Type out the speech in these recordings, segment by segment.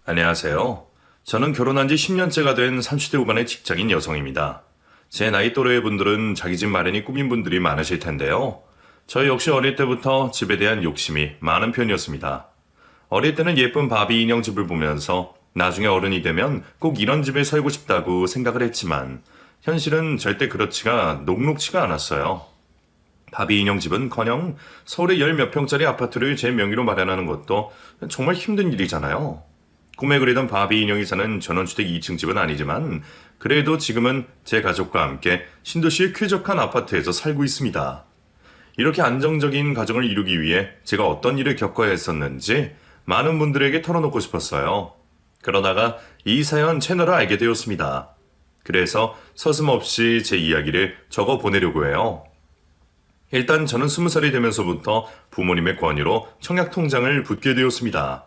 안녕하세요. 저는 결혼한 지 10년째가 된 30대 후반의 직장인 여성입니다. 제 나이 또래의 분들은 자기 집 마련이 꿈인 분들이 많으실 텐데요. 저 역시 어릴 때부터 집에 대한 욕심이 많은 편이었습니다. 어릴 때는 예쁜 바비 인형 집을 보면서 나중에 어른이 되면 꼭 이런 집에 살고 싶다고 생각을 했지만 현실은 절대 그렇지가 녹록치가 않았어요. 바비 인형 집은커녕 서울의 열 몇 평짜리 아파트를 제 명의로 마련하는 것도 정말 힘든 일이잖아요. 꿈에 그리던 바비 인형이 사는 전원주택 2층 집은 아니지만 그래도 지금은 제 가족과 함께 신도시의 쾌적한 아파트에서 살고 있습니다. 이렇게 안정적인 가정을 이루기 위해 제가 어떤 일을 겪어야 했었는지 많은 분들에게 털어놓고 싶었어요. 그러다가 이 사연 채널을 알게 되었습니다. 그래서 서슴없이 제 이야기를 적어 보내려고 해요. 일단 저는 20살이 되면서부터 부모님의 권유로 청약통장을 붓게 되었습니다.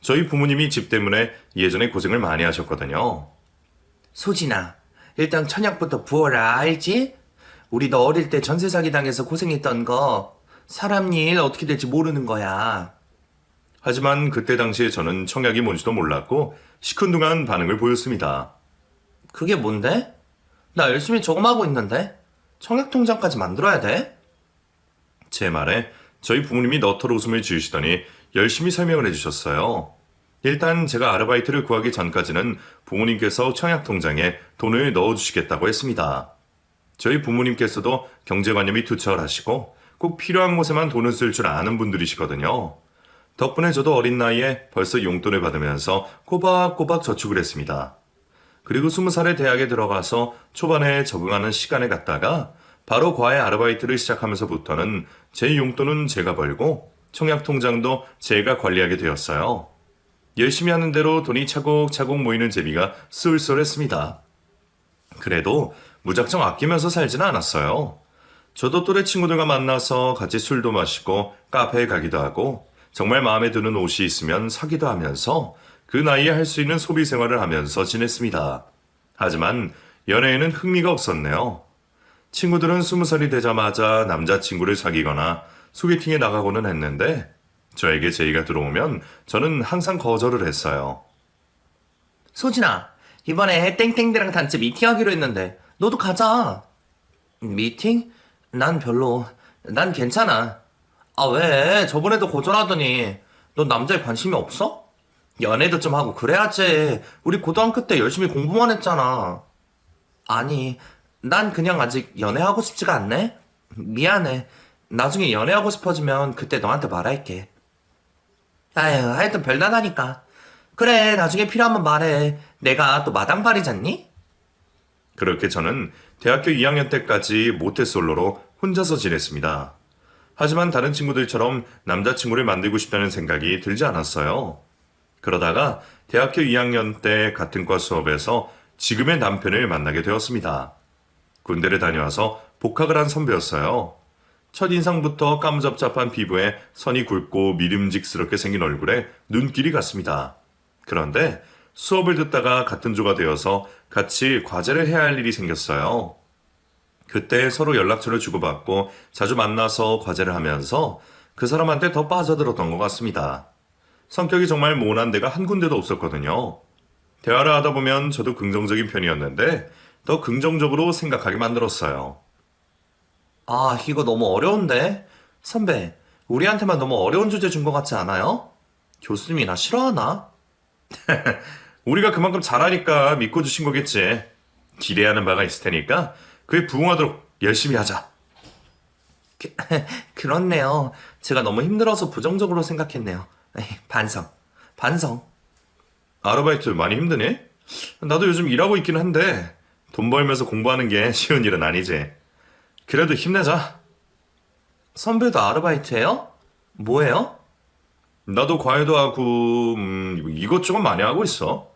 저희 부모님이 집 때문에 예전에 고생을 많이 하셨거든요. 소진아, 일단 천약부터 부어라, 알지? 우리 너 어릴 때 전세 사기 당해서 고생했던 거 사람 일 어떻게 될지 모르는 거야. 하지만 그때 당시에 저는 청약이 뭔지도 몰랐고 시큰둥한 반응을 보였습니다. 그게 뭔데? 나 열심히 저금하고 있는데 청약 통장까지 만들어야 돼? 제 말에 저희 부모님이 너털 웃음을 지으시더니 열심히 설명을 해주셨어요. 일단 제가 아르바이트를 구하기 전까지는 부모님께서 청약통장에 돈을 넣어주시겠다고 했습니다. 저희 부모님께서도 경제관념이 투철하시고 꼭 필요한 곳에만 돈을 쓸 줄 아는 분들이시거든요. 덕분에 저도 어린 나이에 벌써 용돈을 받으면서 꼬박꼬박 저축을 했습니다. 그리고 20살에 대학에 들어가서 초반에 적응하는 시간을 갖다가 바로 과외 아르바이트를 시작하면서부터는 제 용돈은 제가 벌고 청약통장도 제가 관리하게 되었어요. 열심히 하는 대로 돈이 차곡차곡 모이는 재미가 쏠쏠했습니다. 그래도 무작정 아끼면서 살지는 않았어요. 저도 또래 친구들과 만나서 같이 술도 마시고 카페에 가기도 하고 정말 마음에 드는 옷이 있으면 사기도 하면서 그 나이에 할 수 있는 소비 생활을 하면서 지냈습니다. 하지만 연애에는 흥미가 없었네요. 친구들은 20살이 되자마자 남자친구를 사귀거나 소개팅에 나가고는 했는데 저에게 제의가 들어오면 저는 항상 거절을 했어요. 소진아, 이번에 땡땡대랑 단체 미팅하기로 했는데 너도 가자. 미팅? 난 별로. 난 괜찮아. 아, 왜? 저번에도 거절하더니 넌 남자에 관심이 없어? 연애도 좀 하고 그래야지. 우리 고등학교 때 열심히 공부만 했잖아. 아니, 난 그냥 아직 연애하고 싶지가 않네. 미안해. 나중에 연애하고 싶어지면 그때 너한테 말할게. 아휴, 하여튼 별나다니까. 그래, 나중에 필요하면 말해. 내가 또 마당발이잖니? 그렇게 저는 대학교 2학년 때까지 모태솔로로 혼자서 지냈습니다. 하지만 다른 친구들처럼 남자친구를 만들고 싶다는 생각이 들지 않았어요. 그러다가 대학교 2학년 때 같은 과 수업에서 지금의 남편을 만나게 되었습니다. 군대를 다녀와서 복학을 한 선배였어요. 첫인상부터 까무잡잡한 피부에 선이 굵고 믿음직스럽게 생긴 얼굴에 눈길이 갔습니다. 그런데 수업을 듣다가 같은 조가 되어서 같이 과제를 해야 할 일이 생겼어요. 그때 서로 연락처를 주고받고 자주 만나서 과제를 하면서 그 사람한테 더 빠져들었던 것 같습니다. 성격이 정말 모난 데가 한 군데도 없었거든요. 대화를 하다 보면 저도 긍정적인 편이었는데 더 긍정적으로 생각하게 만들었어요. 아, 이거 너무 어려운데? 선배, 우리한테만 너무 어려운 주제 준 것 같지 않아요? 교수님이나 싫어하나? 우리가 그만큼 잘하니까 믿고 주신 거겠지. 기대하는 바가 있을 테니까 그에 부응하도록 열심히 하자. 그렇네요. 제가 너무 힘들어서 부정적으로 생각했네요. 에이, 반성. 반성. 아르바이트 많이 힘드니? 나도 요즘 일하고 있긴 한데 돈 벌면서 공부하는 게 쉬운 일은 아니지. 그래도 힘내자. 선배도 아르바이트예요? 뭐예요? 나도 과외도 하고 이것저것 많이 하고 있어.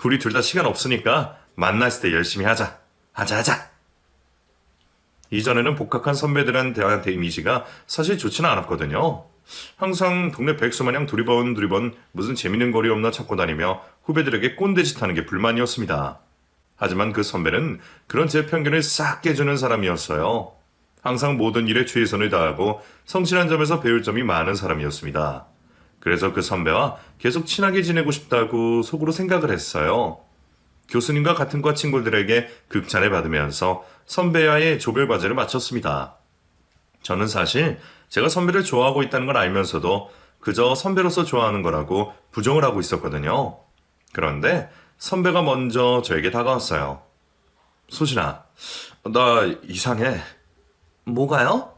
우리 둘 다 시간 없으니까 만났을 때 열심히 하자. 하자. 이전에는 복학한 선배들한테 이미지가 사실 좋지는 않았거든요. 항상 동네 백수 마냥 두리번 무슨 재밌는 거리 없나 찾고 다니며 후배들에게 꼰대짓 하는 게 불만이었습니다. 하지만 그 선배는 그런 제 편견을 싹 깨주는 사람이었어요. 항상 모든 일에 최선을 다하고 성실한 점에서 배울 점이 많은 사람이었습니다. 그래서 그 선배와 계속 친하게 지내고 싶다고 속으로 생각을 했어요. 교수님과 같은 과 친구들에게 극찬을 받으면서 선배와의 조별 과제를 마쳤습니다. 저는 사실 제가 선배를 좋아하고 있다는 걸 알면서도 그저 선배로서 좋아하는 거라고 부정을 하고 있었거든요. 그런데 선배가 먼저 저에게 다가왔어요. 소진아, 나 이상해. 뭐가요?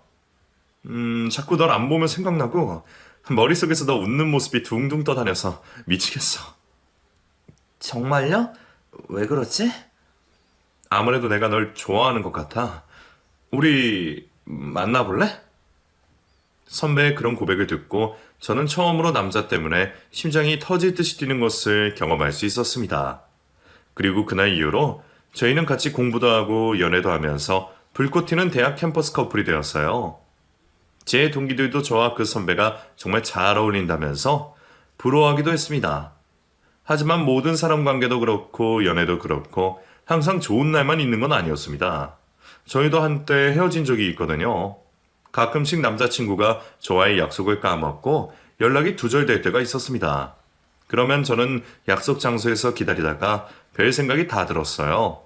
자꾸 널 안 보면 생각나고 머릿속에서 너 웃는 모습이 둥둥 떠다녀서 미치겠어. 정말요? 왜 그러지? 아무래도 내가 널 좋아하는 것 같아. 우리 만나볼래? 선배의 그런 고백을 듣고 저는 처음으로 남자 때문에 심장이 터질 듯이 뛰는 것을 경험할 수 있었습니다. 그리고 그날 이후로 저희는 같이 공부도 하고 연애도 하면서 불꽃 튀는 대학 캠퍼스 커플이 되었어요. 제 동기들도 저와 그 선배가 정말 잘 어울린다면서 부러워하기도 했습니다. 하지만 모든 사람 관계도 그렇고 연애도 그렇고 항상 좋은 날만 있는 건 아니었습니다. 저희도 한때 헤어진 적이 있거든요. 가끔씩 남자친구가 저와의 약속을 까먹고 연락이 두절될 때가 있었습니다. 그러면 저는 약속 장소에서 기다리다가 별 생각이 다 들었어요.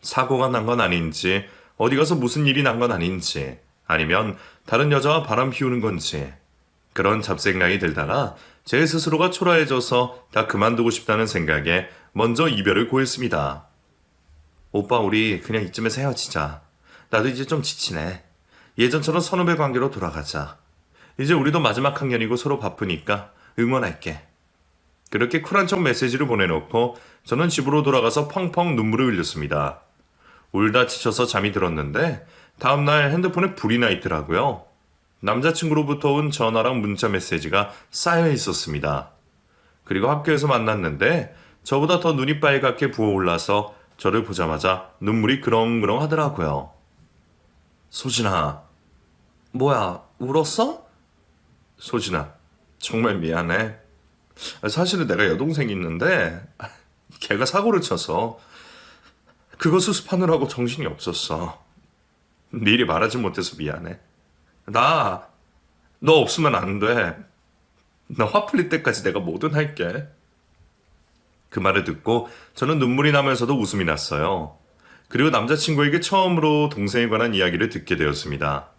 사고가 난 건 아닌지, 어디 가서 무슨 일이 난 건 아닌지, 아니면 다른 여자와 바람 피우는 건지, 그런 잡생각이 들다가 제 스스로가 초라해져서 다 그만두고 싶다는 생각에 먼저 이별을 고했습니다. 오빠, 우리 그냥 이쯤에서 헤어지자. 나도 이제 좀 지치네. 예전처럼 선후배 관계로 돌아가자. 이제 우리도 마지막 학년이고 서로 바쁘니까 응원할게. 그렇게 쿨한 척 메시지를 보내놓고 저는 집으로 돌아가서 펑펑 눈물을 흘렸습니다. 울다 지쳐서 잠이 들었는데 다음날 핸드폰에 불이 나 있더라고요. 남자친구로부터 온 전화랑 문자 메시지가 쌓여 있었습니다. 그리고 학교에서 만났는데 저보다 더 눈이 빨갛게 부어올라서 저를 보자마자 눈물이 그렁그렁 하더라고요. 소진아. 뭐야, 울었어? 소진아, 정말 미안해. 사실은 내가 여동생이 있는데 걔가 사고를 쳐서 그거 수습하느라고 정신이 없었어. 미리 말하지 못해서 미안해. 너 없으면 안 돼. 나 화 풀릴 때까지 내가 뭐든 할게. 그 말을 듣고 저는 눈물이 나면서도 웃음이 났어요. 그리고 남자친구에게 처음으로 동생에 관한 이야기를 듣게 되었습니다.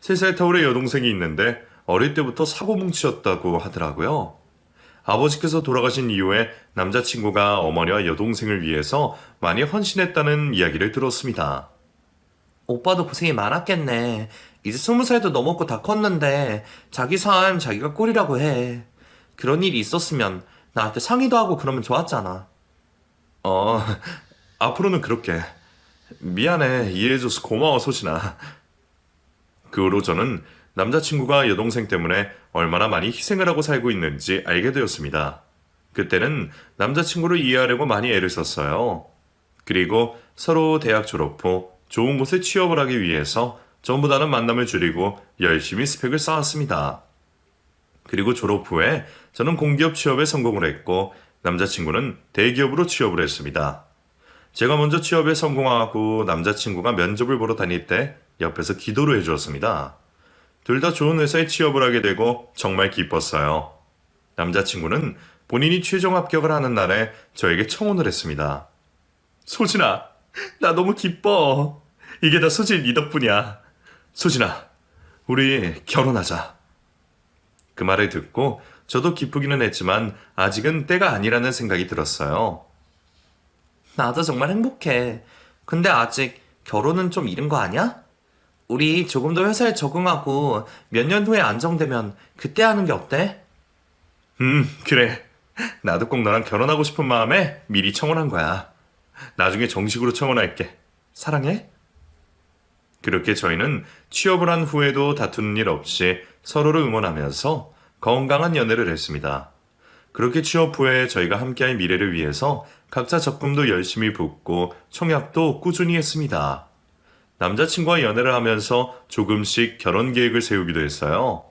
3살 터울의 여동생이 있는데 어릴 때부터 사고뭉치였다고 하더라고요. 아버지께서 돌아가신 이후에 남자친구가 어머니와 여동생을 위해서 많이 헌신했다는 이야기를 들었습니다. 오빠도 고생이 많았겠네. 이제 20살도 넘었고 다 컸는데 자기 삶 자기가 꼴이라고 해. 그런 일이 있었으면 나한테 상의도 하고 그러면 좋았잖아. 앞으로는 그렇게. 미안해. 이해해줘서 고마워, 소진아. 그 후로 저는 남자친구가 여동생 때문에 얼마나 많이 희생을 하고 살고 있는지 알게 되었습니다. 그때는 남자친구를 이해하려고 많이 애를 썼어요. 그리고 서로 대학 졸업 후 좋은 곳에 취업을 하기 위해서 전보다는 만남을 줄이고 열심히 스펙을 쌓았습니다. 그리고 졸업 후에 저는 공기업 취업에 성공을 했고 남자친구는 대기업으로 취업을 했습니다. 제가 먼저 취업에 성공하고 남자친구가 면접을 보러 다닐 때 옆에서 기도를 해주었습니다. 둘 다 좋은 회사에 취업을 하게 되고 정말 기뻤어요. 남자친구는 본인이 최종 합격을 하는 날에 저에게 청혼을 했습니다. 소진아, 나 너무 기뻐. 이게 다 소진 네 덕분이야. 소진아, 우리 결혼하자. 그 말을 듣고 저도 기쁘기는 했지만 아직은 때가 아니라는 생각이 들었어요. 나도 정말 행복해. 근데 아직 결혼은 좀 이른 거 아니야? 우리 조금 더 회사에 적응하고 몇 년 후에 안정되면 그때 하는 게 어때? 그래. 나도 꼭 너랑 결혼하고 싶은 마음에 미리 청혼한 거야. 나중에 정식으로 청혼할게. 사랑해? 그렇게 저희는 취업을 한 후에도 다투는 일 없이 서로를 응원하면서 건강한 연애를 했습니다. 그렇게 취업 후에 저희가 함께할 미래를 위해서 각자 적금도 열심히 붓고 청약도 꾸준히 했습니다. 남자친구와 연애를 하면서 조금씩 결혼 계획을 세우기도 했어요.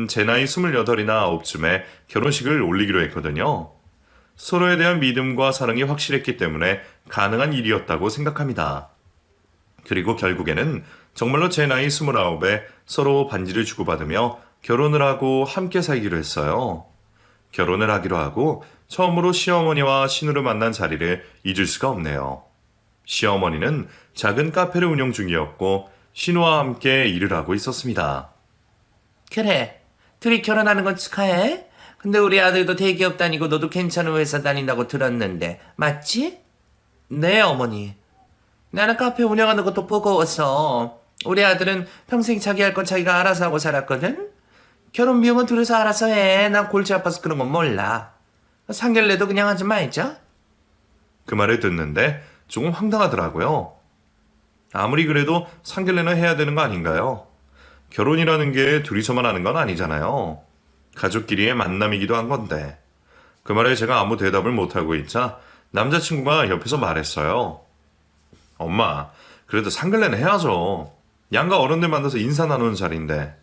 제 나이 28이나 9쯤에 결혼식을 올리기로 했거든요. 서로에 대한 믿음과 사랑이 확실했기 때문에 가능한 일이었다고 생각합니다. 그리고 결국에는 정말로 제 나이 29에 서로 반지를 주고받으며 결혼을 하고 함께 살기로 했어요. 결혼을 하기로 하고 처음으로 시어머니와 신우를 만난 자리를 잊을 수가 없네요. 시어머니는 작은 카페를 운영 중이었고 신우와 함께 일을 하고 있었습니다. 그래, 둘이 결혼하는 건 축하해. 근데 우리 아들도 대기업 다니고 너도 괜찮은 회사 다닌다고 들었는데 맞지? 네, 어머니. 나는 카페 운영하는 것도 버거워서 우리 아들은 평생 자기 할 건 자기가 알아서 하고 살았거든? 결혼 비용은 둘이서 알아서 해. 난 골치 아파서 그런 건 몰라. 상견례도 그냥 하지 말자. 그 말을 듣는데 조금 황당하더라고요. 아무리 그래도 상견례는 해야 되는 거 아닌가요? 결혼이라는 게 둘이서만 하는 건 아니잖아요. 가족끼리의 만남이기도 한 건데. 그 말에 제가 아무 대답을 못하고 있자 남자친구가 옆에서 말했어요. 엄마, 그래도 상견례는 해야죠. 양가 어른들 만나서 인사 나누는 자리인데.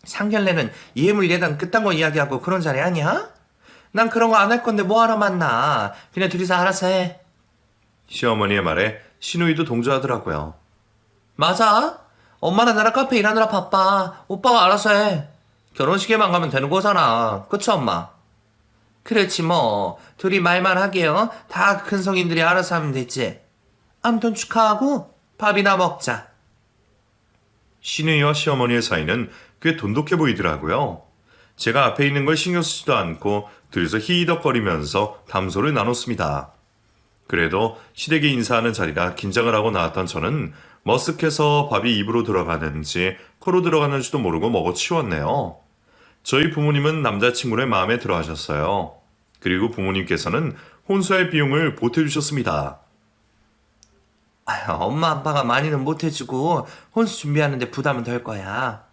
상견례는 예물 예단 그딴 거 이야기하고 그런 자리 아니야? 난 그런 거 안 할 건데 뭐하러 만나. 그냥 둘이서 알아서 해. 시어머니의 말에 신우이도 동조하더라고요. 맞아. 엄마랑 나랑 카페 일하느라 바빠. 오빠가 알아서 해. 결혼식에만 가면 되는 거잖아. 그치 엄마? 그렇지 뭐. 둘이 말만 하게요. 다 큰 성인들이 알아서 하면 되지. 아무튼 축하하고 밥이나 먹자. 신우이와 시어머니의 사이는 꽤 돈독해 보이더라고요. 제가 앞에 있는 걸 신경 쓰지도 않고 둘이서 히덕거리면서 담소를 나눴습니다. 그래도 시댁에 인사하는 자리라 긴장을 하고 나왔던 저는 머쓱해서 밥이 입으로 들어가는지 코로 들어가는지도 모르고 먹어치웠네요. 저희 부모님은 남자친구를 마음에 들어 하셨어요. 그리고 부모님께서는 혼수할 비용을 보태주셨습니다. 엄마 아빠가 많이는 못해주고 혼수 준비하는데 부담은 될 거야.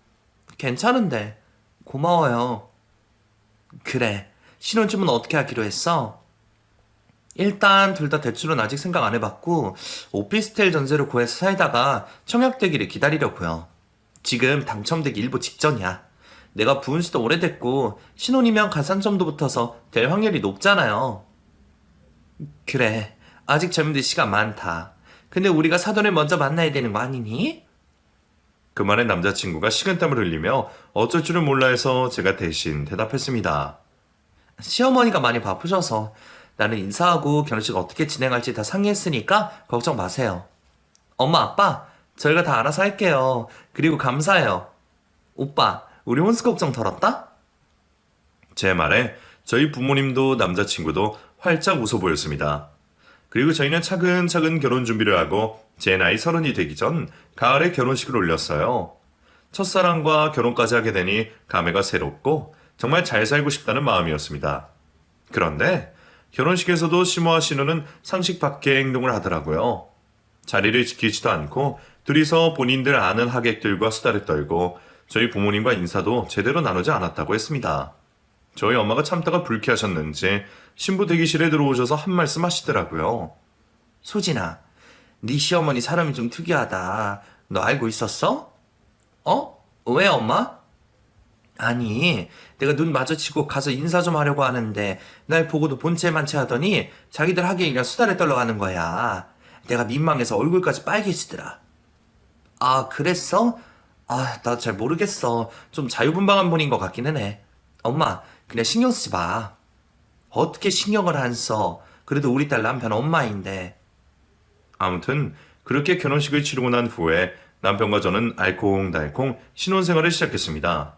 괜찮은데. 고마워요. 그래. 신혼집은 어떻게 하기로 했어? 일단 둘 다 대출은 아직 생각 안 해봤고 오피스텔 전세로 구해서 살다가 청약되기를 기다리려고요. 지금 당첨되기 일보 직전이야. 내가 부은 지도 오래됐고 신혼이면 가산점도 붙어서 될 확률이 높잖아요. 그래. 아직 젊은데 시간 많다. 근데 우리가 사돈을 먼저 만나야 되는 거 아니니? 그 말에 남자친구가 식은땀을 흘리며 어쩔 줄을 몰라 해서 제가 대신 대답했습니다. 시어머니가 많이 바쁘셔서 나는 인사하고 결혼식 어떻게 진행할지 다 상의했으니까 걱정 마세요. 엄마, 아빠, 저희가 다 알아서 할게요. 그리고 감사해요. 오빠, 우리 혼수 걱정 덜었다? 제 말에 저희 부모님도 남자친구도 활짝 웃어 보였습니다. 그리고 저희는 차근차근 결혼 준비를 하고 제 나이 30이 되기 전 가을에 결혼식을 올렸어요. 첫사랑과 결혼까지 하게 되니 감회가 새롭고 정말 잘 살고 싶다는 마음이었습니다. 그런데 결혼식에서도 시모와 신우는 상식 밖의 행동을 하더라고요. 자리를 지키지도 않고 둘이서 본인들 아는 하객들과 수다를 떨고 저희 부모님과 인사도 제대로 나누지 않았다고 했습니다. 저희 엄마가 참다가 불쾌하셨는지 신부 대기실에 들어오셔서 한 말씀 하시더라고요. 소진아, 네 시어머니 사람이 좀 특이하다. 너 알고 있었어? 어? 왜 엄마? 아니, 내가 눈 마주치고 가서 인사 좀 하려고 하는데 날 보고도 본체만체 하더니 자기들 하객이랑 수다를 떨러 가는 거야. 내가 민망해서 얼굴까지 빨개지더라. 아, 그랬어? 아, 나 잘 모르겠어. 좀 자유분방한 분인 것 같기는 해. 엄마, 그냥 신경 쓰지 마. 어떻게 신경을 안 써? 그래도 우리 딸 남편 엄마인데. 아무튼 그렇게 결혼식을 치르고 난 후에 남편과 저는 알콩달콩 신혼생활을 시작했습니다.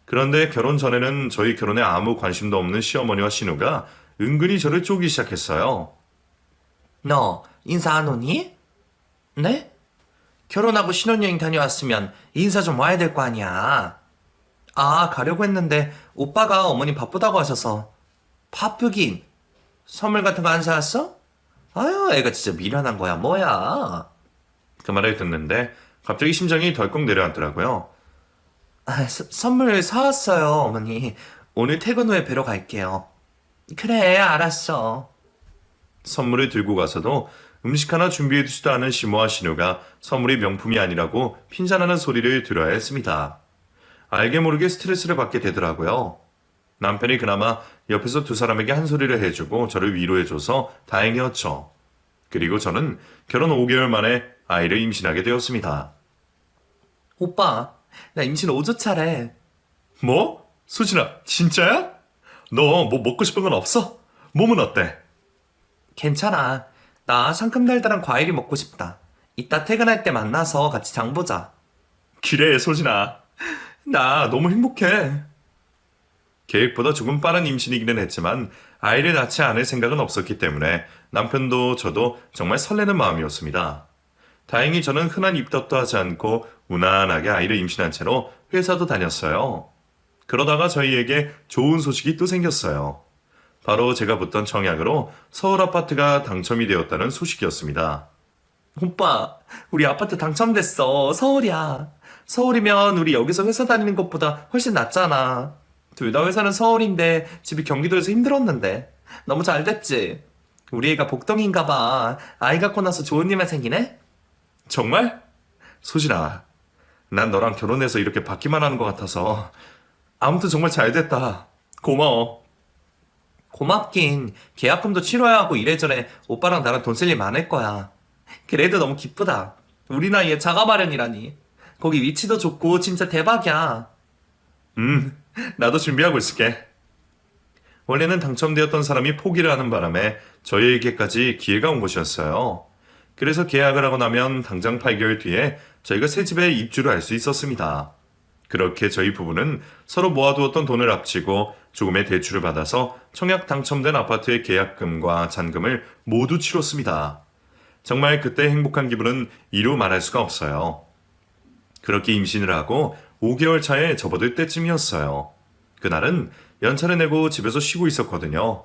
그런데 결혼 전에는 저희 결혼에 아무 관심도 없는 시어머니와 신우가 은근히 저를 쪼기 시작했어요. 너 인사 안 오니? 네? 결혼하고 신혼여행 다녀왔으면 인사 좀 와야 될 거 아니야. 아, 가려고 했는데 오빠가 어머니 바쁘다고 하셔서. 바쁘긴. 선물 같은 거 안 사왔어? 아유, 애가 진짜 미련한 거야. 뭐야? 그 말을 듣는데 갑자기 심장이 덜컥 내려앉더라고요. 아, 선물 사왔어요, 어머니. 오늘 퇴근 후에 뵈러 갈게요. 그래, 알았어. 선물을 들고 가서도 음식 하나 준비해두지도 않은 시모와 신우가 선물이 명품이 아니라고 핀잔하는 소리를 들어야 했습니다. 알게 모르게 스트레스를 받게 되더라고요. 남편이 그나마 옆에서 두 사람에게 한 소리를 해주고 저를 위로해줘서 다행이었죠. 그리고 저는 결혼 5개월 만에 아이를 임신하게 되었습니다. 오빠, 나 임신 5주 차래. 뭐? 수진아, 진짜야? 너 뭐 먹고 싶은 건 없어? 몸은 어때? 괜찮아. 나 상큼달달한 과일이 먹고 싶다. 이따 퇴근할 때 만나서 같이 장 보자. 그래, 소진아. 나 너무 행복해. 계획보다 조금 빠른 임신이기는 했지만 아이를 낳지 않을 생각은 없었기 때문에 남편도 저도 정말 설레는 마음이었습니다. 다행히 저는 흔한 입덧도 하지 않고 무난하게 아이를 임신한 채로 회사도 다녔어요. 그러다가 저희에게 좋은 소식이 또 생겼어요. 바로 제가 붙던 청약으로 서울 아파트가 당첨이 되었다는 소식이었습니다. 오빠, 우리 아파트 당첨됐어. 서울이야. 서울이면 우리 여기서 회사 다니는 것보다 훨씬 낫잖아. 둘 다 회사는 서울인데 집이 경기도에서 힘들었는데. 너무 잘 됐지? 우리 애가 복덩이인가 봐. 아이 갖고 나서 좋은 일만 생기네? 정말? 소진아, 난 너랑 결혼해서 이렇게 받기만 하는 것 같아서 아무튼 정말 잘 됐다. 고마워. 고맙긴. 계약금도 치러야 하고 이래저래 오빠랑 나랑 돈 쓸 일 많을 거야. 그래도 너무 기쁘다. 우리 나이에 자가 마련이라니. 거기 위치도 좋고 진짜 대박이야. 나도 준비하고 있을게. 원래는 당첨되었던 사람이 포기를 하는 바람에 저희에게까지 기회가 온 것이었어요. 그래서 계약을 하고 나면 당장 8개월 뒤에 저희가 새 집에 입주를 할 수 있었습니다. 그렇게 저희 부부는 서로 모아두었던 돈을 합치고 조금의 대출을 받아서 청약 당첨된 아파트의 계약금과 잔금을 모두 치렀습니다. 정말 그때 행복한 기분은 이루 말할 수가 없어요. 그렇게 임신을 하고 5개월 차에 접어들 때쯤이었어요. 그날은 연차를 내고 집에서 쉬고 있었거든요.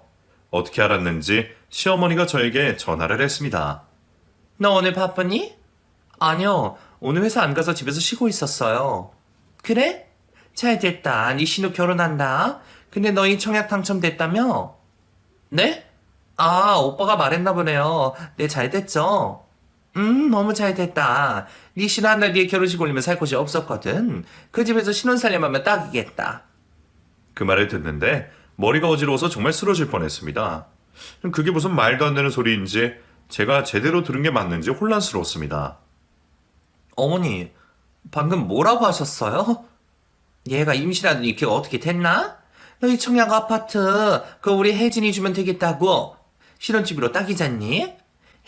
어떻게 알았는지 시어머니가 저에게 전화를 했습니다. 너 오늘 바쁘니? 아니요. 오늘 회사 안 가서 집에서 쉬고 있었어요. 그래? 잘 됐다. 네 신우 결혼한다. 근데 너희 청약 당첨됐다며? 네? 아, 오빠가 말했나 보네요. 네, 잘 됐죠? 너무 잘 됐다. 네 신우 한 달 뒤에 결혼식 올리면 살 곳이 없었거든. 그 집에서 신혼 살림하면 딱이겠다. 그 말을 듣는데 머리가 어지러워서 정말 쓰러질 뻔했습니다. 그게 무슨 말도 안 되는 소리인지 제가 제대로 들은 게 맞는지 혼란스러웠습니다. 어머니, 방금 뭐라고 하셨어요? 얘가 임신하더니 걔가 어떻게 됐나? 너희 청약 아파트 그거 우리 혜진이 주면 되겠다고. 신혼집으로 딱이잖니?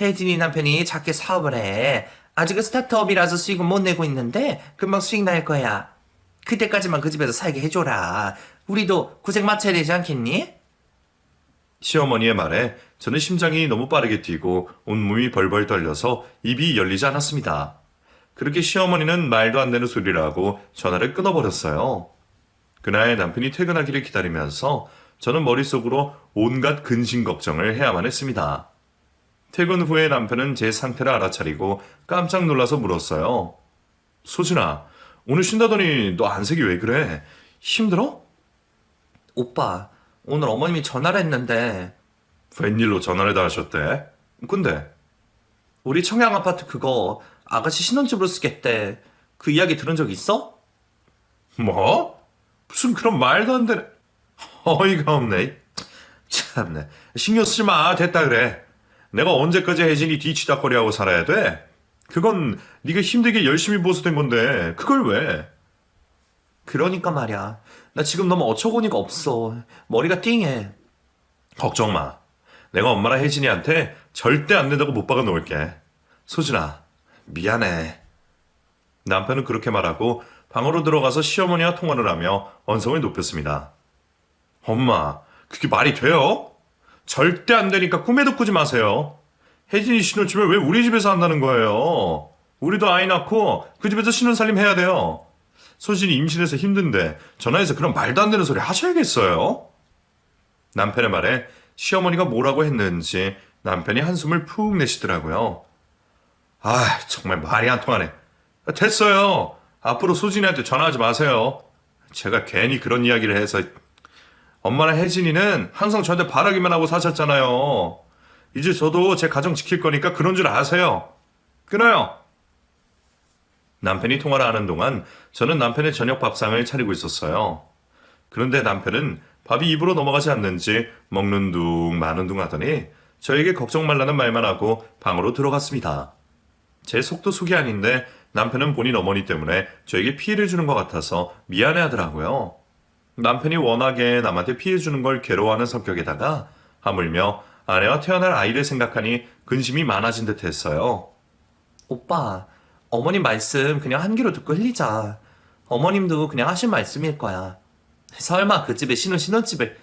혜진이 남편이 작게 사업을 해. 아직은 스타트업이라서 수익은 못 내고 있는데 금방 수익 날 거야. 그때까지만 그 집에서 살게 해줘라. 우리도 고생 마쳐야 되지 않겠니? 시어머니의 말에 저는 심장이 너무 빠르게 뛰고 온몸이 벌벌 떨려서 입이 열리지 않았습니다. 그렇게 시어머니는 말도 안 되는 소리를 하고 전화를 끊어버렸어요. 그날 남편이 퇴근하기를 기다리면서 저는 머릿속으로 온갖 근심 걱정을 해야만 했습니다. 퇴근 후에 남편은 제 상태를 알아차리고 깜짝 놀라서 물었어요. 소진아, 오늘 쉰다더니 너 안색이 왜 그래? 힘들어? 오빠, 오늘 어머님이 전화를 했는데 웬일로 전화를 다 하셨대? 근데 우리 청약 아파트 그거 아가씨 신혼집으로 쓰겠대. 그 이야기 들은 적 있어? 뭐? 무슨 그런 말도 안 되는 어이가 없네. 참네. 신경 쓰지 마. 됐다 그래. 내가 언제까지 혜진이 뒤치다거리하고 살아야 돼? 그건 네가 힘들게 열심히 보수된 건데 그걸 왜? 그러니까 말이야. 나 지금 너무 어처구니가 없어. 머리가 띵해. 걱정 마. 내가 엄마랑 혜진이한테 절대 안 된다고 못 박아 놓을게. 소진아, 미안해. 남편은 그렇게 말하고 방으로 들어가서 시어머니와 통화를 하며 언성을 높였습니다. 엄마, 그게 말이 돼요? 절대 안 되니까 꿈에도 꾸지 마세요. 혜진이 신혼집을 왜 우리 집에서 한다는 거예요? 우리도 아이 낳고 그 집에서 신혼살림 해야 돼요. 소진이 임신해서 힘든데 전화해서 그런 말도 안 되는 소리 하셔야겠어요? 남편의 말에 시어머니가 뭐라고 했는지 남편이 한숨을 푹 내쉬더라고요. 아, 정말 말이 안 통하네. 됐어요. 앞으로 소진이한테 전화하지 마세요. 제가 괜히 그런 이야기를 해서. 엄마랑 혜진이는 항상 저한테 바라기만 하고 사셨잖아요. 이제 저도 제 가정 지킬 거니까 그런 줄 아세요. 끊어요. 남편이 통화를 하는 동안 저는 남편의 저녁 밥상을 차리고 있었어요. 그런데 남편은 밥이 입으로 넘어가지 않는지 먹는 둥 마는 둥 하더니 저에게 걱정 말라는 말만 하고 방으로 들어갔습니다. 제 속도 속이 아닌데 남편은 본인 어머니 때문에 저에게 피해를 주는 것 같아서 미안해 하더라고요. 남편이 워낙에 남한테 피해주는 걸 괴로워하는 성격에다가 하물며 아내와 태어날 아이를 생각하니 근심이 많아진 듯 했어요. 오빠, 어머님 말씀 그냥 한 귀로 듣고 흘리자. 어머님도 그냥 하신 말씀일 거야. 설마 그 집에 신혼집에.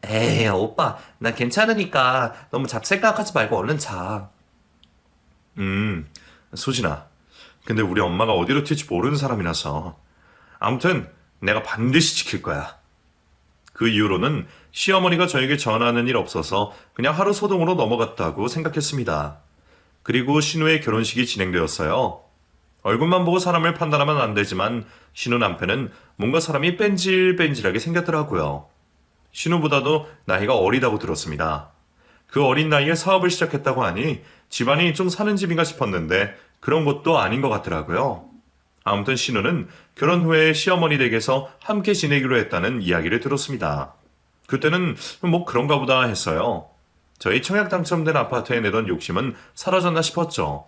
에이, 오빠, 난 괜찮으니까 너무 잡생각하지 말고 얼른 자. 소진아. 근데 우리 엄마가 어디로 튈지 모르는 사람이라서. 아무튼 내가 반드시 지킬 거야. 그 이후로는 시어머니가 저에게 전하는 일 없어서 그냥 하루 소동으로 넘어갔다고 생각했습니다. 그리고 신우의 결혼식이 진행되었어요. 얼굴만 보고 사람을 판단하면 안 되지만 신우 남편은 뭔가 사람이 뺀질뺀질하게 생겼더라고요. 신우보다도 나이가 어리다고 들었습니다. 그 어린 나이에 사업을 시작했다고 하니 집안이 좀 사는 집인가 싶었는데 그런 것도 아닌 것 같더라고요. 아무튼 신우는 결혼 후에 시어머니 댁에서 함께 지내기로 했다는 이야기를 들었습니다. 그때는 뭐 그런가 보다 했어요. 저희 청약 당첨된 아파트에 내던 욕심은 사라졌나 싶었죠.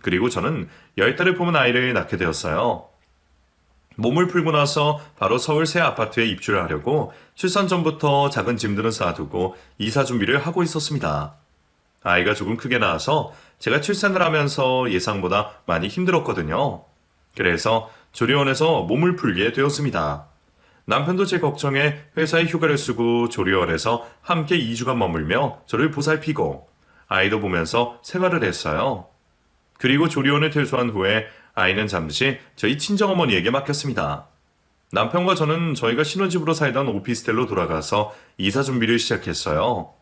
그리고 저는 10달을 품은 아이를 낳게 되었어요. 몸을 풀고 나서 바로 서울 새 아파트에 입주를 하려고 출산 전부터 작은 짐들은 쌓아두고 이사 준비를 하고 있었습니다. 아이가 조금 크게 나와서 제가 출산을 하면서 예상보다 많이 힘들었거든요. 그래서 조리원에서 몸을 풀게 되었습니다. 남편도 제 걱정에 회사에 휴가를 쓰고 조리원에서 함께 2주간 머물며 저를 보살피고 아이도 보면서 생활을 했어요. 그리고 조리원을 퇴소한 후에 아이는 잠시 저희 친정어머니에게 맡겼습니다. 남편과 저는 저희가 신혼집으로 살던 오피스텔로 돌아가서 이사 준비를 시작했어요.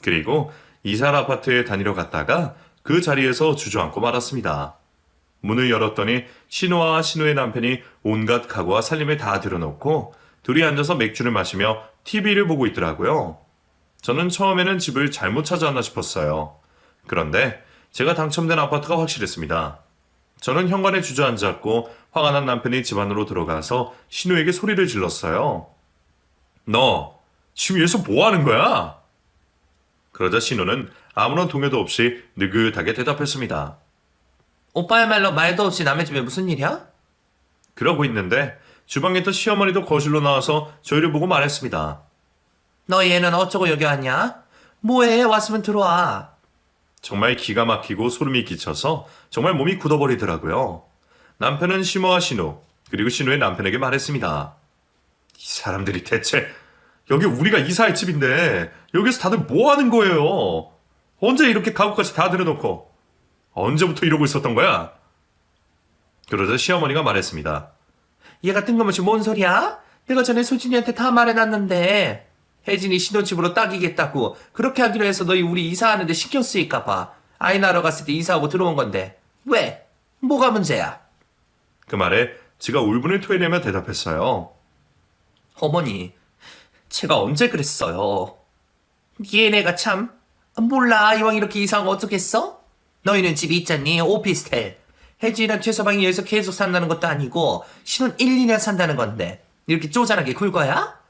그리고 이사할 아파트에 다니러 갔다가 그 자리에서 주저앉고 말았습니다. 문을 열었더니 신우와 신우의 남편이 온갖 가구와 살림을 다 들여놓고 둘이 앉아서 맥주를 마시며 TV를 보고 있더라고요. 저는 처음에는 집을 잘못 찾아왔나 싶었어요. 그런데 제가 당첨된 아파트가 확실했습니다. 저는 현관에 주저앉았고 화가 난 남편이 집 안으로 들어가서 신우에게 소리를 질렀어요. 너 지금 여기서 뭐 하는 거야? 그러자 신우는 아무런 동요도 없이 느긋하게 대답했습니다. 오빠야말로 말도 없이 남의 집에 무슨 일이야? 그러고 있는데 주방에 있던 시어머니도 거실로 나와서 저희를 보고 말했습니다. 너 얘는 어쩌고 여기 왔냐? 뭐해? 왔으면 들어와. 정말 기가 막히고 소름이 끼쳐서 정말 몸이 굳어버리더라고요. 남편은 시모와 신우, 그리고 신우의 남편에게 말했습니다. 이 사람들이 대체 여기 우리가 이사할 집인데 여기서 다들 뭐 하는 거예요? 언제 이렇게 가구까지 다 들여놓고 언제부터 이러고 있었던 거야? 그러자 시어머니가 말했습니다. 얘가 뜬금없이 뭔 소리야? 내가 전에 소진이한테 다 말해놨는데 혜진이 신혼집으로 딱이겠다고 그렇게 하기로 해서 너희 우리 이사하는데 신경 쓰일까봐 아이 낳으러 갔을 때 이사하고 들어온 건데 왜? 뭐가 문제야? 그 말에 지가 울분을 토해내며 대답했어요. 어머니, 제가 언제 그랬어요? 얘네가 참 몰라. 이왕 이렇게 이사한 거 어쩌겠어? 너희는 집이 있잖니, 오피스텔. 혜진이랑 최서방이 여기서 계속 산다는 것도 아니고 신혼 1, 2년 산다는 건데 이렇게 쪼잔하게 굴거야?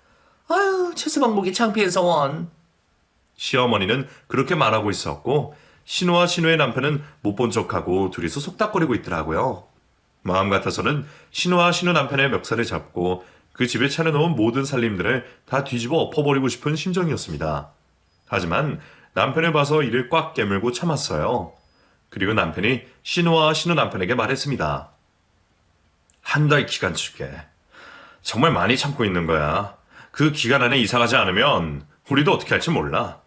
아유, 최서방 보기 창피해서 원. 시어머니는 그렇게 말하고 있었고 신우와 신우의 남편은 못 본 척하고 둘이서 속닥거리고 있더라고요. 마음 같아서는 신우와 신우 남편의 멱살을 잡고 그 집에 차려놓은 모든 살림들을 다 뒤집어 엎어버리고 싶은 심정이었습니다. 하지만 남편을 봐서 이를 꽉 깨물고 참았어요. 그리고 남편이 신우와 신우 남편에게 말했습니다. 한 달 기간 줄게. 정말 많이 참고 있는 거야. 그 기간 안에 이사 가지 않으면 우리도 어떻게 할지 몰라.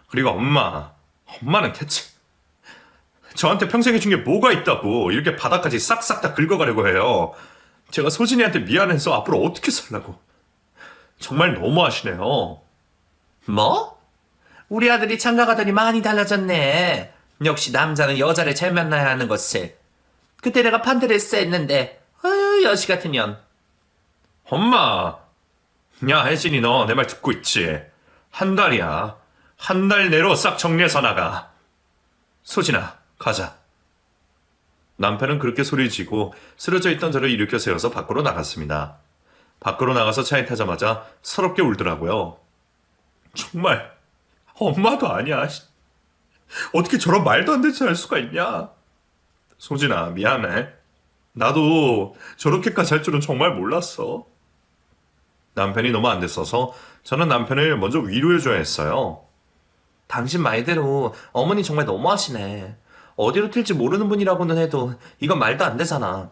그리고 엄마는 대체 저한테 평생 해준 게 뭐가 있다고 이렇게 바닥까지 싹싹 다 긁어가려고 해요. 제가 소진이한테 미안해서 앞으로 어떻게 살라고. 정말 너무하시네요. 뭐? 우리 아들이 장가가더니 많이 달라졌네. 역시 남자는 여자를 잘 만나야 하는 것을. 그때 내가 반대를 했어 했는데 아유, 여시 같은 년. 엄마. 야, 혜진이 너 내 말 듣고 있지? 한 달이야. 한 달 내로 싹 정리해서 나가. 소진아, 가자. 남편은 그렇게 소리지고 쓰러져 있던 저를 일으켜 세워서 밖으로 나갔습니다. 밖으로 나가서 차에 타자마자 서럽게 울더라고요. 정말 엄마도 아니야. 어떻게 저런 말도 안 되는 짓을 할 수가 있냐? 소진아, 미안해. 나도 저렇게까지 할 줄은 정말 몰랐어. 남편이 너무 안 됐어서 저는 남편을 먼저 위로해줘야 했어요. 당신 말대로 어머니 정말 너무하시네. 어디로 튈지 모르는 분이라고는 해도 이건 말도 안 되잖아.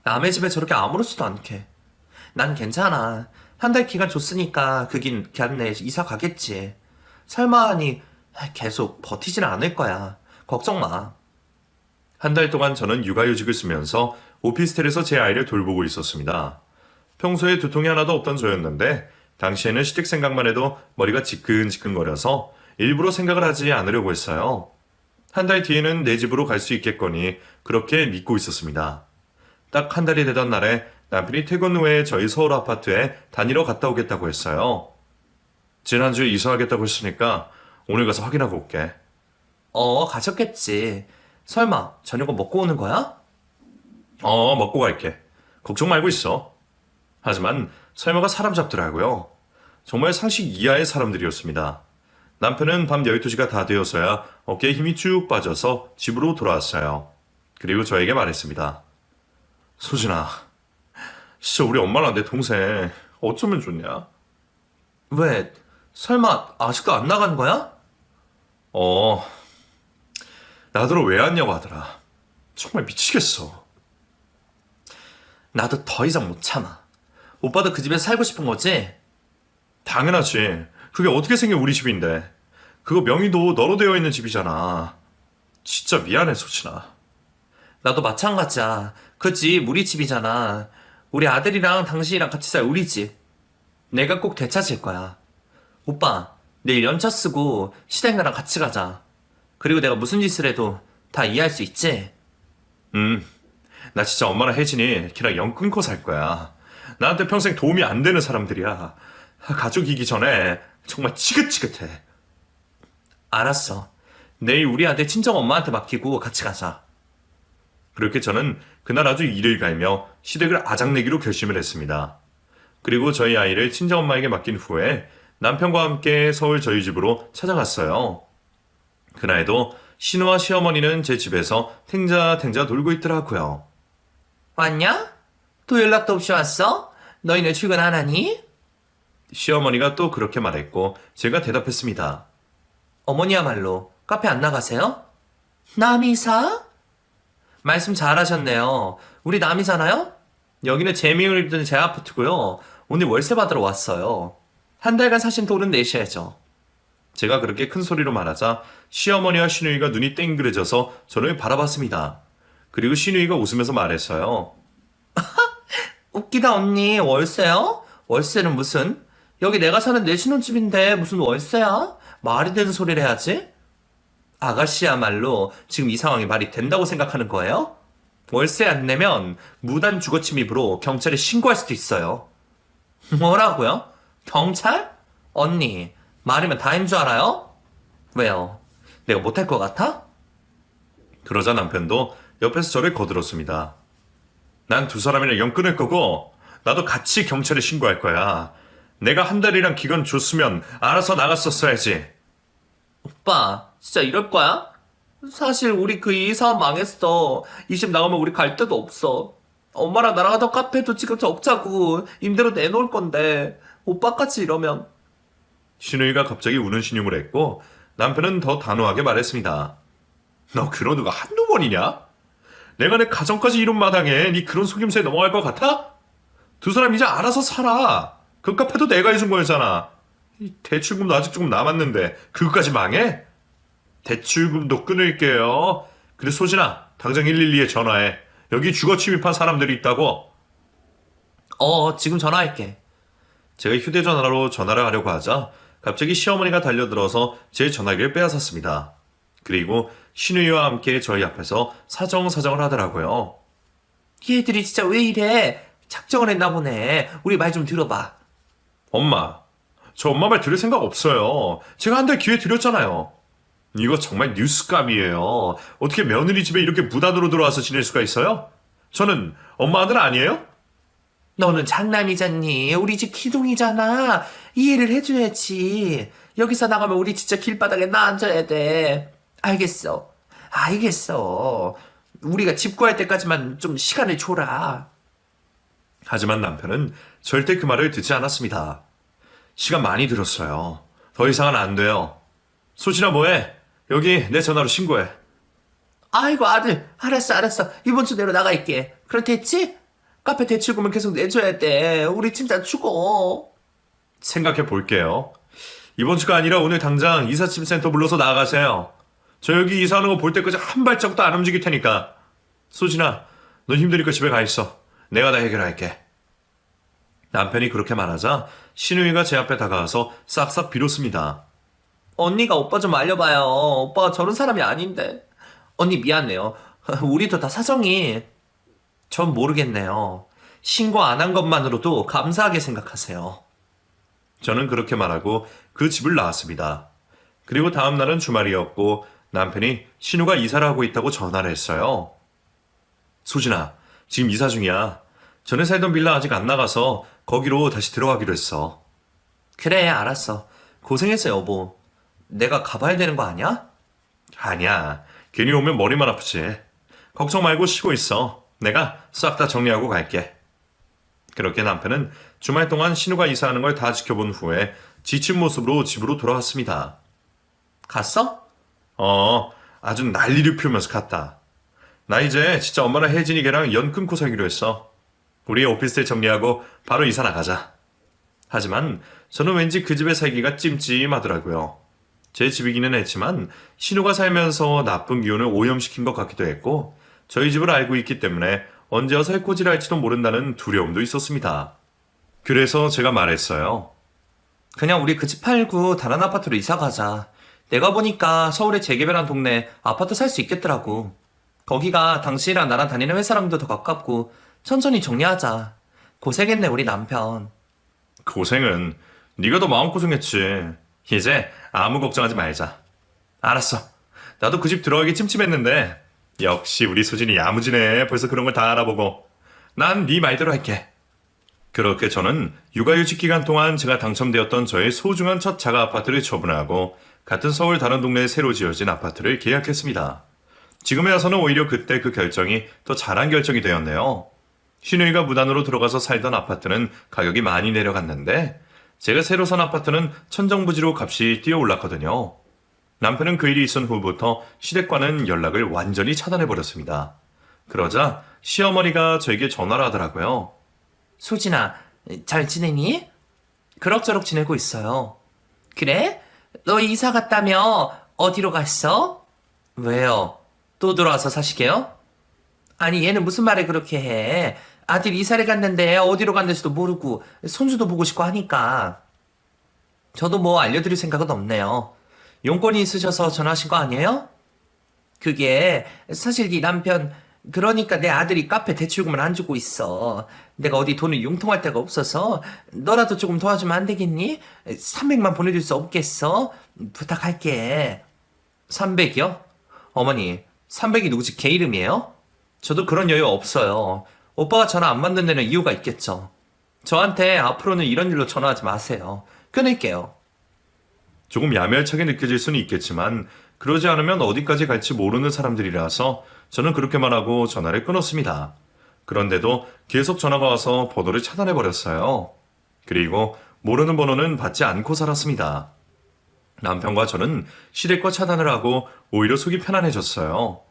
남의 집에 저렇게 아무렇지도 않게. 난 괜찮아. 한 달 기간 줬으니까 그 기간 내에 이사 가겠지. 설마 하니 계속 버티지는 않을 거야. 걱정 마. 한 달 동안 저는 육아휴직을 쓰면서 오피스텔에서 제 아이를 돌보고 있었습니다. 평소에 두통이 하나도 없던 저였는데 당시에는 시댁 생각만 해도 머리가 지끈지끈거려서 일부러 생각을 하지 않으려고 했어요. 한 달 뒤에는 내 집으로 갈 수 있겠거니 그렇게 믿고 있었습니다. 딱 한 달이 되던 날에 남편이 퇴근 후에 저희 서울 아파트에 다니러 갔다 오겠다고 했어요. 지난주에 이사하겠다고 했으니까 오늘 가서 확인하고 올게. 가셨겠지. 설마 저녁은 먹고 오는 거야? 먹고 갈게. 걱정 말고 있어. 하지만 설마가 사람 잡더라고요. 정말 상식 이하의 사람들이었습니다. 남편은 밤 12시가 다 되어서야 어깨에 힘이 쭉 빠져서 집으로 돌아왔어요. 그리고 저에게 말했습니다. 소진아, 진짜 우리 엄마랑 내 동생 어쩌면 좋냐? 왜? 설마 아직도 안 나간 거야? 나더러 왜 왔냐고 하더라. 정말 미치겠어. 나도 더 이상 못 참아. 오빠도 그 집에서 살고 싶은 거지? 당연하지. 그게 어떻게 생긴 우리 집인데. 그거 명의도 너로 되어 있는 집이잖아. 진짜 미안해, 소진아. 나도 마찬가지야. 그 집 우리 집이잖아. 우리 아들이랑 당신이랑 같이 살 우리 집. 내가 꼭 되찾을 거야. 오빠, 내일 연차 쓰고 시댁 나랑 같이 가자. 그리고 내가 무슨 짓을 해도 다 이해할 수 있지? 나 진짜 엄마랑 혜진이 걔랑 영 끊고 살 거야. 나한테 평생 도움이 안 되는 사람들이야. 가족이기 전에 정말 지긋지긋해. 알았어. 내일 우리 아들 친정 엄마한테 맡기고 같이 가자. 그렇게 저는 그날 아주 이를 갈며 시댁을 아작내기로 결심을 했습니다. 그리고 저희 아이를 친정엄마에게 맡긴 후에 남편과 함께 서울 저희 집으로 찾아갔어요. 그날도 신우와 시어머니는 제 집에서 탱자탱자 놀고 있더라고요. 왔냐? 또 연락도 없이 왔어? 너희네 출근 안 하니? 시어머니가 또 그렇게 말했고 제가 대답했습니다. 어머니야말로 카페 안 나가세요? 남이사? 말씀 잘하셨네요. 우리 남이잖아요? 여기는 재미를 입는 제 아파트고요. 오늘 월세 받으러 왔어요. 한 달간 사신 돈은 내셔야죠. 제가 그렇게 큰 소리로 말하자 시어머니와 시누이가 눈이 땡그레져서 저를 바라봤습니다. 그리고 시누이가 웃으면서 말했어요. 웃기다 언니. 월세요? 월세는 무슨? 여기 내가 사는 내 신혼집인데 무슨 월세야? 말이 되는 소리를 해야지. 아가씨야말로 지금 이 상황이 말이 된다고 생각하는 거예요? 월세 안 내면 무단 주거 침입으로 경찰에 신고할 수도 있어요. 뭐라고요? 경찰? 언니, 말이면 다인 줄 알아요? 왜요? 내가 못할 것 같아? 그러자 남편도 옆에서 저를 거들었습니다. 난 두 사람이랑 영 끊을 거고 나도 같이 경찰에 신고할 거야. 내가 한 달이랑 기간 줬으면 알아서 나갔었어야지. 오빠, 진짜 이럴 거야? 사실 우리 그 이 사업 망했어. 이 집 나가면 우리 갈 데도 없어. 엄마랑 나랑 하던 카페도 지금 적자고 임대로 내놓을 건데 오빠까지 이러면. 시누이가 갑자기 우는 신용을 했고 남편은 더 단호하게 말했습니다. 너 그런 누가 한두 번이냐? 내가 내 가정까지 이룬 마당에 네 그런 속임수에 넘어갈 것 같아? 두 사람 이제 알아서 살아. 그 카페도 내가 해준 거였잖아. 이 대출금도 아직 조금 남았는데 그것까지 망해? 대출금도 끊을게요. 그래 소진아 당장 112에 전화해. 여기 주거 침입한 사람들이 있다고. 지금 전화할게. 제가 휴대전화로 전화를 하려고 하자 갑자기 시어머니가 달려들어서 제 전화기를 빼앗았습니다. 그리고 시누이와 함께 저희 앞에서 사정사정을 하더라고요. 얘들이 진짜 왜 이래? 작정을 했나 보네. 우리 말 좀 들어봐. 엄마, 저 엄마 말 들을 생각 없어요. 제가 한 달 기회 드렸잖아요. 이거 정말 뉴스감이에요. 어떻게 며느리 집에 이렇게 무단으로 들어와서 지낼 수가 있어요? 저는 엄마 아들 아니에요? 너는 장남이잖니. 우리 집 기둥이잖아. 이해를 해줘야지. 여기서 나가면 우리 진짜 길바닥에 나앉아야 돼. 알겠어. 알겠어. 우리가 집 구할 때까지만 좀 시간을 줘라. 하지만 남편은 절대 그 말을 듣지 않았습니다. 시간 많이 들었어요. 더 이상은 안 돼요. 소진아 뭐해? 여기 내 전화로 신고해. 아이고 아들, 알았어. 이번 주 내로 나갈게. 그럼 됐지? 카페 대출금은 계속 내줘야 돼. 우리 진짜 죽어. 생각해 볼게요. 이번 주가 아니라 오늘 당장 이삿짐 센터 불러서 나가세요. 저 여기 이사하는 거 볼 때까지 한 발짝도 안 움직일 테니까. 소진아, 넌 힘드니까 집에 가 있어. 내가 다 해결할게. 남편이 그렇게 말하자 신우이가 제 앞에 다가와서 싹싹 빌었습니다. 언니가 오빠 좀 알려봐요. 오빠가 저런 사람이 아닌데. 언니 미안해요. 우리도 다 사정이. 전 모르겠네요. 신고 안 한 것만으로도 감사하게 생각하세요. 저는 그렇게 말하고 그 집을 나왔습니다. 그리고 다음 날은 주말이었고 남편이 신우가 이사를 하고 있다고 전화를 했어요. 소진아, 지금 이사 중이야. 전에 살던 빌라 아직 안 나가서 거기로 다시 들어가기로 했어. 그래, 알았어. 고생했어, 여보. 내가 가봐야 되는 거 아니야? 아니야. 괜히 오면 머리만 아프지. 걱정 말고 쉬고 있어. 내가 싹 다 정리하고 갈게. 그렇게 남편은 주말 동안 신우가 이사하는 걸 다 지켜본 후에 지친 모습으로 집으로 돌아왔습니다. 갔어? 아주 난리를 피우면서 갔다. 나 이제 진짜 엄마랑 혜진이 걔랑 연 끊고 살기로 했어. 우리 오피스텔 정리하고 바로 이사 나가자. 하지만 저는 왠지 그 집에 살기가 찜찜하더라고요. 제 집이기는 했지만 신우가 살면서 나쁜 기운을 오염시킨 것 같기도 했고 저희 집을 알고 있기 때문에 언제 와서 해코지를 할지도 모른다는 두려움도 있었습니다. 그래서 제가 말했어요. 그냥 우리 그 집 팔고 다른 아파트로 이사 가자. 내가 보니까 서울에 재개발한 동네 아파트 살 수 있겠더라고. 거기가 당신이랑 나랑 다니는 회사랑도 더 가깝고 천천히 정리하자. 고생했네 우리 남편. 고생은 네가 더 마음고생했지. 이제 아무 걱정하지 말자. 알았어. 나도 그 집 들어가기 찜찜했는데 역시 우리 수진이 야무지네. 벌써 그런 걸 다 알아보고. 난 네 말대로 할게. 그렇게 저는 육아휴직 기간 동안 제가 당첨되었던 저의 소중한 첫 자가 아파트를 처분하고 같은 서울 다른 동네에 새로 지어진 아파트를 계약했습니다. 지금에 와서는 오히려 그때 그 결정이 더 잘한 결정이 되었네요. 신우이가 무단으로 들어가서 살던 아파트는 가격이 많이 내려갔는데 제가 새로 산 아파트는 천정부지로 값이 뛰어 올랐거든요. 남편은 그 일이 있은 후부터 시댁과는 연락을 완전히 차단해버렸습니다. 그러자 시어머니가 저에게 전화를 하더라고요. 소진아, 잘 지내니? 그럭저럭 지내고 있어요. 그래? 너 이사 갔다며? 어디로 갔어? 왜요? 또 들어와서 사시게요? 아니 얘는 무슨 말을 그렇게 해. 아들 이사를 갔는데 어디로 갔는지도 모르고 손주도 보고 싶고 하니까. 저도 뭐 알려드릴 생각은 없네요. 용건이 있으셔서 전화하신 거 아니에요? 그게 사실 네 남편, 그러니까 내 아들이 카페 대출금을 안 주고 있어. 내가 어디 돈을 융통할 데가 없어서 너라도 조금 도와주면 안 되겠니? 300만 보내줄 수 없겠어? 부탁할게. 300이요? 어머니, 300이 누구 집 개 이름이에요? 저도 그런 여유 없어요. 오빠가 전화 안 받는 데는 이유가 있겠죠. 저한테 앞으로는 이런 일로 전화하지 마세요. 끊을게요. 조금 야멸차게 느껴질 수는 있겠지만 그러지 않으면 어디까지 갈지 모르는 사람들이라서 저는 그렇게만 하고 전화를 끊었습니다. 그런데도 계속 전화가 와서 번호를 차단해버렸어요. 그리고 모르는 번호는 받지 않고 살았습니다. 남편과 저는 시댁과 차단을 하고 오히려 속이 편안해졌어요.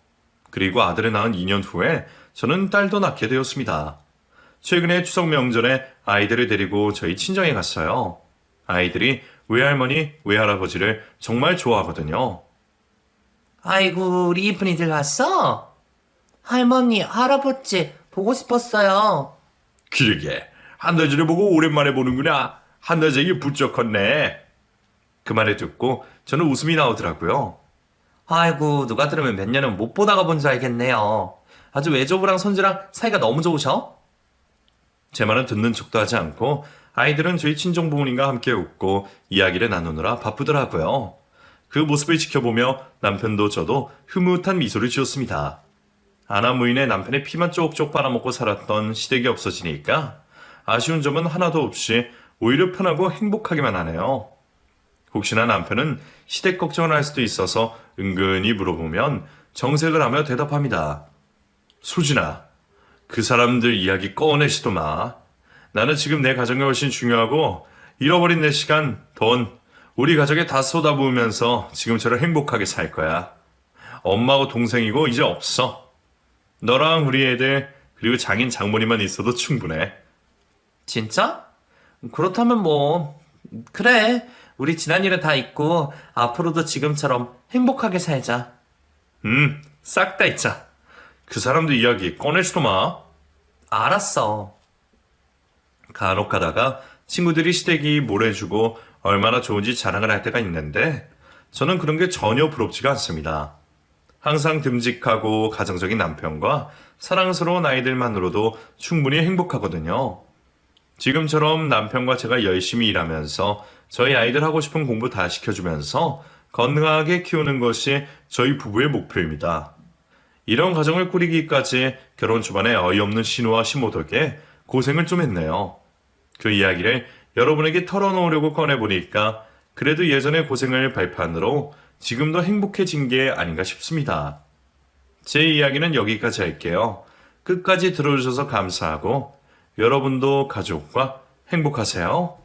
그리고 아들을 낳은 2년 후에 저는 딸도 낳게 되었습니다. 최근에 추석 명절에 아이들을 데리고 저희 친정에 갔어요. 아이들이 외할머니, 외할아버지를 정말 좋아하거든요. 아이고, 우리 이쁜이들 왔어? 할머니, 할아버지, 보고 싶었어요. 길게 한 달 전에 보고 오랜만에 보는구나. 한 달 전이 부쩍 컸네. 그 말을 듣고 저는 웃음이 나오더라고요. 아이고, 누가 들으면 몇 년은 못 보다가 본 줄 알겠네요. 아주 외조부랑 손주랑 사이가 너무 좋으셔? 제 말은 듣는 척도 하지 않고 아이들은 저희 친정 부모님과 함께 웃고 이야기를 나누느라 바쁘더라고요. 그 모습을 지켜보며 남편도 저도 흐뭇한 미소를 지었습니다. 아나무인의 남편의 피만 쪽쪽 빨아먹고 살았던 시댁이 없어지니까 아쉬운 점은 하나도 없이 오히려 편하고 행복하기만 하네요. 혹시나 남편은 시댁 걱정을 할 수도 있어서 은근히 물어보면 정색을 하며 대답합니다. 수진아, 그 사람들 이야기 꺼내지도 마. 나는 지금 내 가정이 훨씬 중요하고 잃어버린 내 시간, 돈, 우리 가족에 다 쏟아부으면서 지금처럼 행복하게 살 거야. 엄마하고 동생이고 이제 없어. 너랑 우리 애들 그리고 장인 장모님만 있어도 충분해. 진짜? 그렇다면 뭐, 그래. 우리 지난 일은 다 잊고 앞으로도 지금처럼 행복하게 살자. 싹 다 잊자. 그 사람들 이야기 꺼내지도 마. 알았어. 간혹 가다가 친구들이 시댁이 뭘 해주고 얼마나 좋은지 자랑을 할 때가 있는데 저는 그런 게 전혀 부럽지가 않습니다. 항상 듬직하고 가정적인 남편과 사랑스러운 아이들만으로도 충분히 행복하거든요. 지금처럼 남편과 제가 열심히 일하면서 저희 아이들 하고 싶은 공부 다 시켜주면서 건강하게 키우는 것이 저희 부부의 목표입니다. 이런 가정을 꾸리기까지 결혼 초반에 어이없는 신우와 시모 덕에 고생을 좀 했네요. 그 이야기를 여러분에게 털어놓으려고 꺼내보니까 그래도 예전의 고생을 발판으로 지금 더 행복해진 게 아닌가 싶습니다. 제 이야기는 여기까지 할게요. 끝까지 들어주셔서 감사하고 여러분도 가족과 행복하세요.